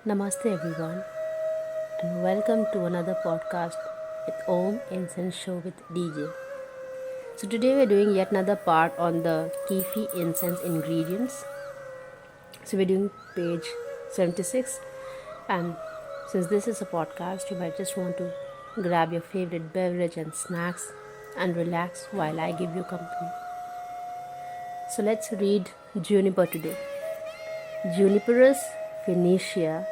Namaste everyone and welcome to another podcast with Om Incense Show with DJ. So today we're doing yet another part on the KYPHI incense ingredients. So we're doing page 76, and since this is a podcast, you might just want to grab your favorite beverage and snacks and relax while I give you company. So let's read Juniper today. Juniperus phoenicia,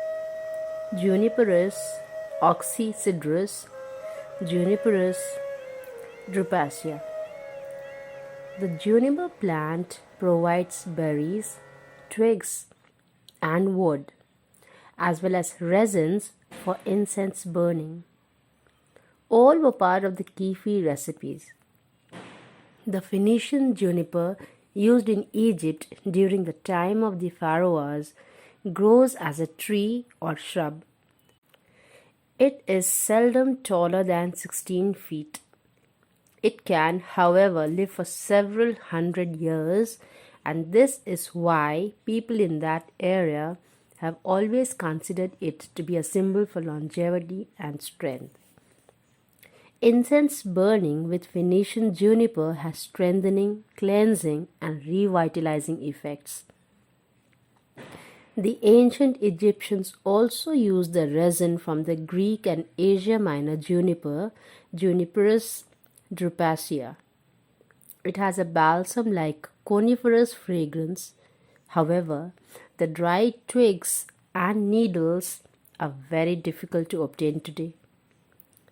Juniperus oxycidrus, Juniperus drupacea. The juniper plant provides berries, twigs, and wood, as well as resins for incense burning. All were part of the KYPHI recipes. The Phoenician juniper used in Egypt during the time of the pharaohs grows as a tree or shrub. It is seldom taller than 16 feet. It can, however, live for several hundred years, and this is why people in that area have always considered it to be a symbol for longevity and strength. Incense burning with Phoenician juniper has strengthening, cleansing, and revitalizing effects. The ancient Egyptians also used the resin from the Greek and Asia Minor juniper, Juniperus drupacea. It has a balsam-like coniferous fragrance. However, the dried twigs and needles are very difficult to obtain today.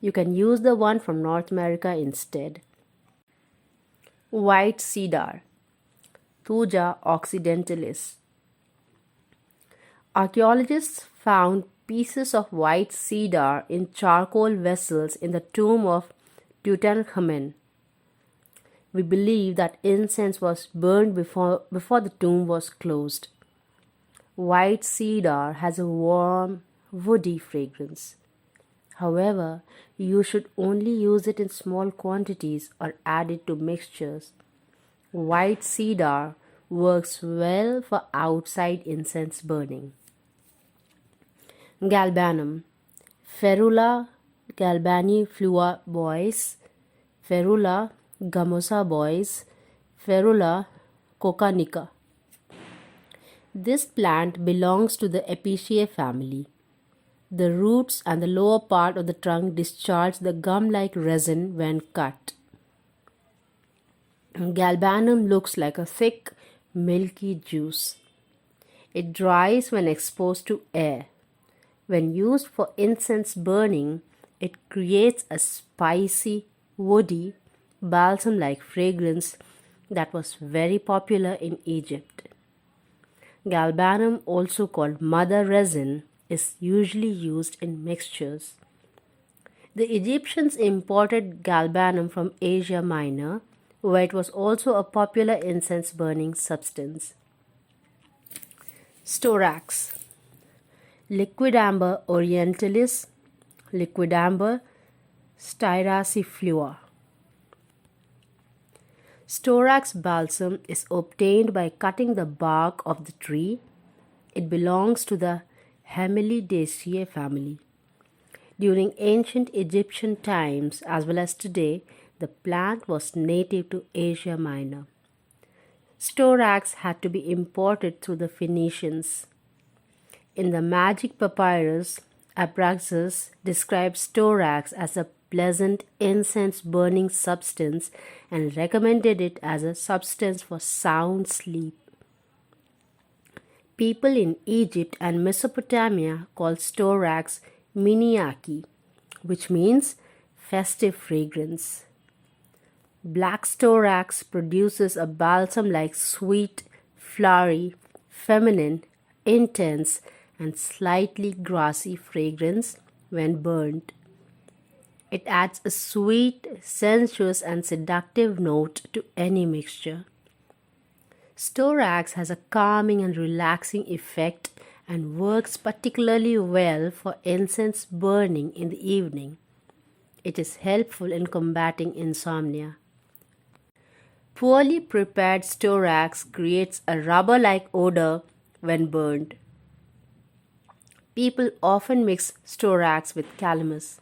You can use the one from North America instead. White cedar, Thuja occidentalis. Archaeologists found pieces of white cedar in charcoal vessels in the tomb of Tutankhamun. We believe that incense was burned before the tomb was closed. White cedar has a warm, woody fragrance. However, you should only use it in small quantities or add it to mixtures. White cedar works well for outside incense burning. Galbanum, Ferula galbaniflua boys, Ferula gamosa boys, Ferula cocanica. This plant belongs to the Apiaceae family. The roots and the lower part of the trunk discharge the gum-like resin when cut. Galbanum looks like a thick, milky juice. It dries when exposed to air. When used for incense burning, it creates a spicy, woody, balsam-like fragrance that was very popular in Egypt. Galbanum, also called mother resin, is usually used in mixtures. The Egyptians imported galbanum from Asia Minor, where it was also a popular incense burning substance. Storax, Liquidambar orientalis, Liquidambar styraciflua. Storax balsam is obtained by cutting the bark of the tree. It belongs to the Hemelidaceae family. During ancient Egyptian times as well as today, the plant was native to Asia Minor. Storax had to be imported through the Phoenicians. In the Magic Papyrus, Abraxas described storax as a pleasant incense-burning substance and recommended it as a substance for sound sleep. People in Egypt and Mesopotamia called storax miniaki, which means festive fragrance. Black storax produces a balsam-like sweet, flowery, feminine, intense, and slightly grassy fragrance when burned. It adds a sweet, sensuous, and seductive note to any mixture. Storax has a calming and relaxing effect and works particularly well for incense burning in the evening. It is helpful in combating insomnia. Poorly prepared storax creates a rubber-like odor when burned. People often mix Storax with calamus.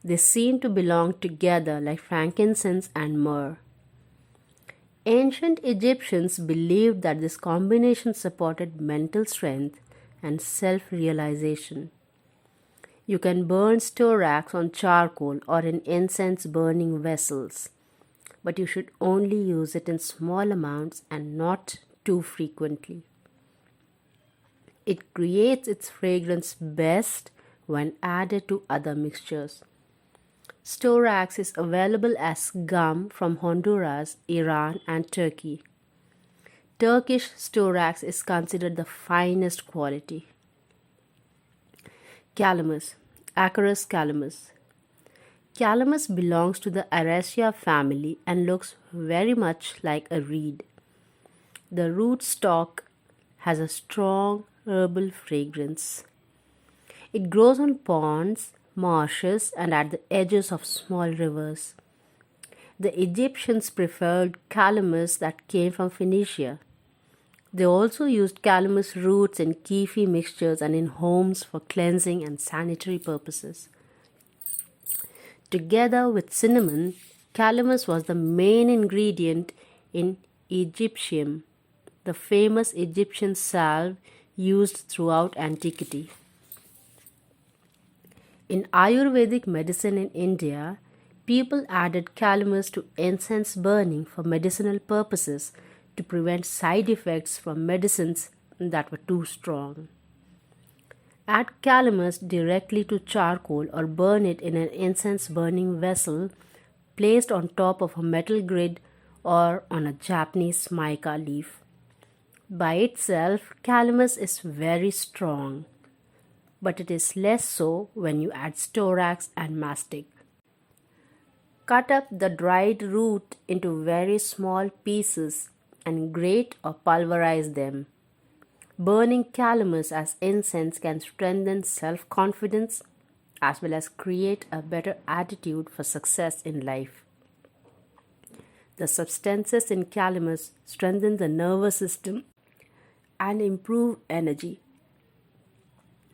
They seem to belong together like frankincense and myrrh. Ancient Egyptians believed that this combination supported mental strength and self-realization. You can burn storax on charcoal or in incense burning vessels, but you should only use it in small amounts and not too frequently. It creates its fragrance best when added to other mixtures. Storax is available as gum from Honduras, Iran, and Turkey. Turkish storax is considered the finest quality. Calamus, Acarus calamus. Calamus belongs to the Araceae family and looks very much like a reed. The rootstock has a strong herbal fragrance. It grows on ponds, marshes, and at the edges of small rivers. The Egyptians preferred calamus that came from Phoenicia. They also used calamus roots in KYPHI mixtures and in homes for cleansing and sanitary purposes. Together with cinnamon, calamus was the main ingredient in Egyptium, the famous Egyptian salve used throughout antiquity. In Ayurvedic medicine in India, people added calamus to incense burning for medicinal purposes to prevent side effects from medicines that were too strong. Add calamus directly to charcoal or burn it in an incense burning vessel placed on top of a metal grid or on a Japanese mica leaf. By itself, calamus is very strong, but it is less so when you add storax and mastic. Cut up the dried root into very small pieces and grate or pulverize them. Burning calamus as incense can strengthen self-confidence as well as create a better attitude for success in life. The substances in calamus strengthen the nervous system and improve energy.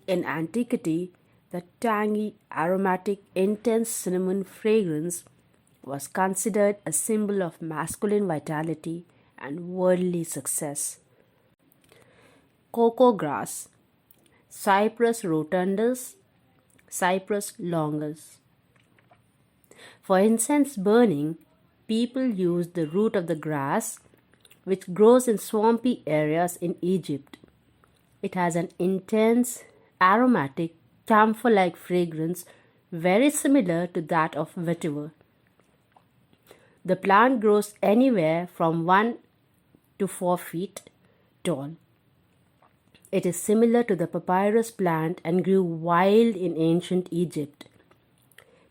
In antiquity, the tangy, aromatic, intense cinnamon fragrance was considered a symbol of masculine vitality and worldly success. Cocoa grass, Cyprus rotundus, Cyprus longus. For incense burning, people use the root of the grass, which grows in swampy areas in Egypt. It has an intense, aromatic, camphor-like fragrance very similar to that of vetiver. The plant grows anywhere from 1 to 4 feet tall. It is similar to the papyrus plant and grew wild in ancient Egypt.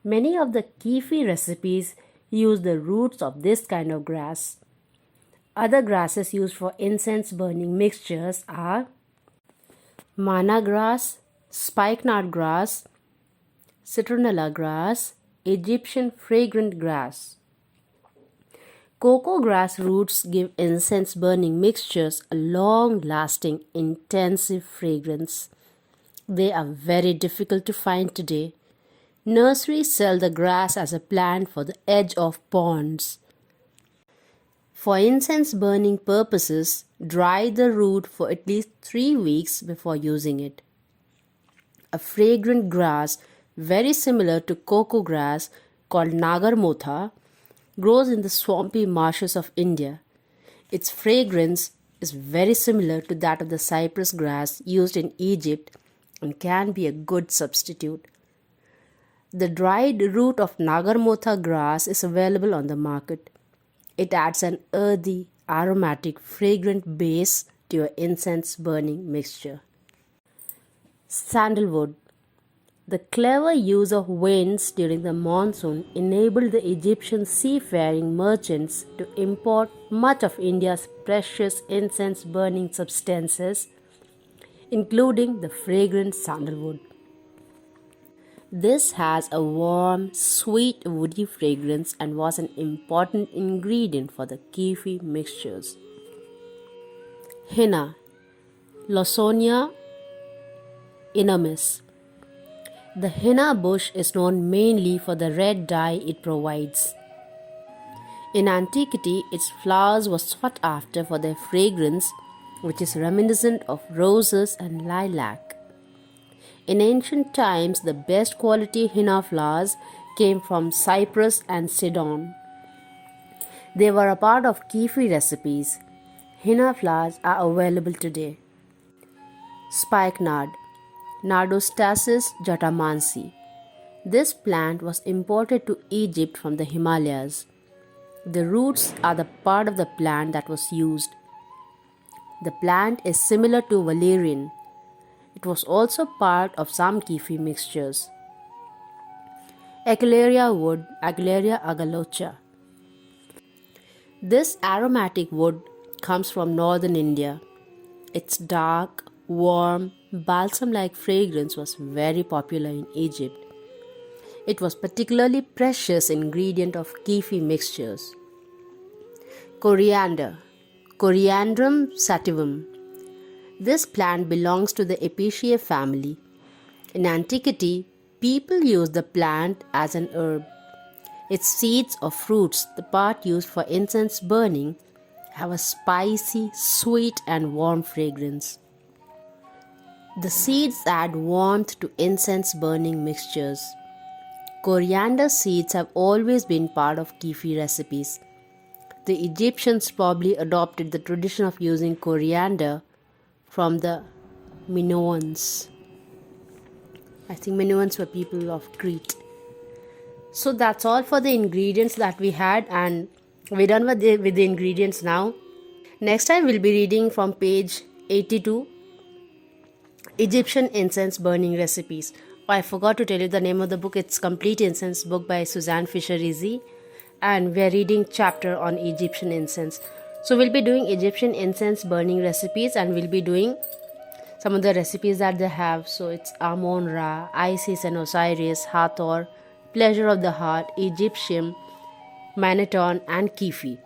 Many of the KYPHI recipes use the roots of this kind of grass. Other grasses used for incense burning mixtures are manna grass, spikenard grass, citronella grass, Egyptian fragrant grass. Cocoa grass roots give incense burning mixtures a long-lasting, intensive fragrance. They are very difficult to find today. Nurseries sell the grass as a plant for the edge of ponds. For incense burning purposes, dry the root for at least 3 weeks before using it. A fragrant grass very similar to cocoa grass called nagarmotha grows in the swampy marshes of India. Its fragrance is very similar to that of the cypress grass used in Egypt and can be a good substitute. The dried root of nagarmotha grass is available on the market. It adds an earthy, aromatic, fragrant base to your incense burning mixture. Sandalwood. The clever use of winds during the monsoon enabled the Egyptian seafaring merchants to import much of India's precious incense burning substances, including the fragrant sandalwood. This has a warm, sweet, woody fragrance and was an important ingredient for the KYPHI mixtures. Henna, Lawsonia enormous. The henna bush is known mainly for the red dye it provides. In antiquity, its flowers were sought after for their fragrance, which is reminiscent of roses and lilac. In ancient times, the best quality henna flowers came from Cyprus and Sidon. They were a part of KYPHI recipes. Henna flowers are available today. Spikenard, Nardostasis jatamansi. This plant was imported to Egypt from the Himalayas. The roots are the part of the plant that was used. The plant is similar to valerian. It was also part of some KYPHI mixtures. Aquilaria wood, Aquilaria agalocha. This aromatic wood comes from northern India. Its dark, warm, balsam-like fragrance was very popular in Egypt. It was particularly precious ingredient of KYPHI mixtures. Coriander, Coriandrum sativum. This plant belongs to the Apiaceae family. In antiquity, people used the plant as an herb. Its seeds or fruits, the part used for incense burning, have a spicy, sweet and warm fragrance. The seeds add warmth to incense burning mixtures. Coriander seeds have always been part of KYPHI recipes. The Egyptians probably adopted the tradition of using coriander from the Minoans. I think Minoans were people of Crete. So that's all for the ingredients that we had, and we're done with the ingredients now. Next time we'll be reading from page 82, Egyptian Incense Burning Recipes. Oh, I forgot to tell you the name of the book. It's Complete Incense book by Suzanne Fisher-Rizzi, and we're reading chapter on Egyptian incense. So we'll be doing Egyptian incense burning recipes, and we'll be doing some of the recipes that they have. So it's Amon-Ra, Isis and Osiris, Hathor, Pleasure of the Heart, Egyptian, Maniton and KYPHI.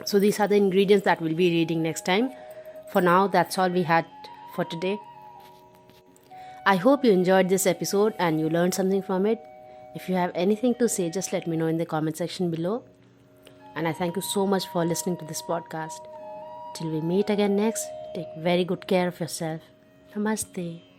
So these are the ingredients that we'll be reading next time. For now, that's all we had for today. I hope you enjoyed this episode and you learned something from it. If you have anything to say, just let me know in the comment section below. And I thank you so much for listening to this podcast. Till we meet again next, take very good care of yourself. Namaste.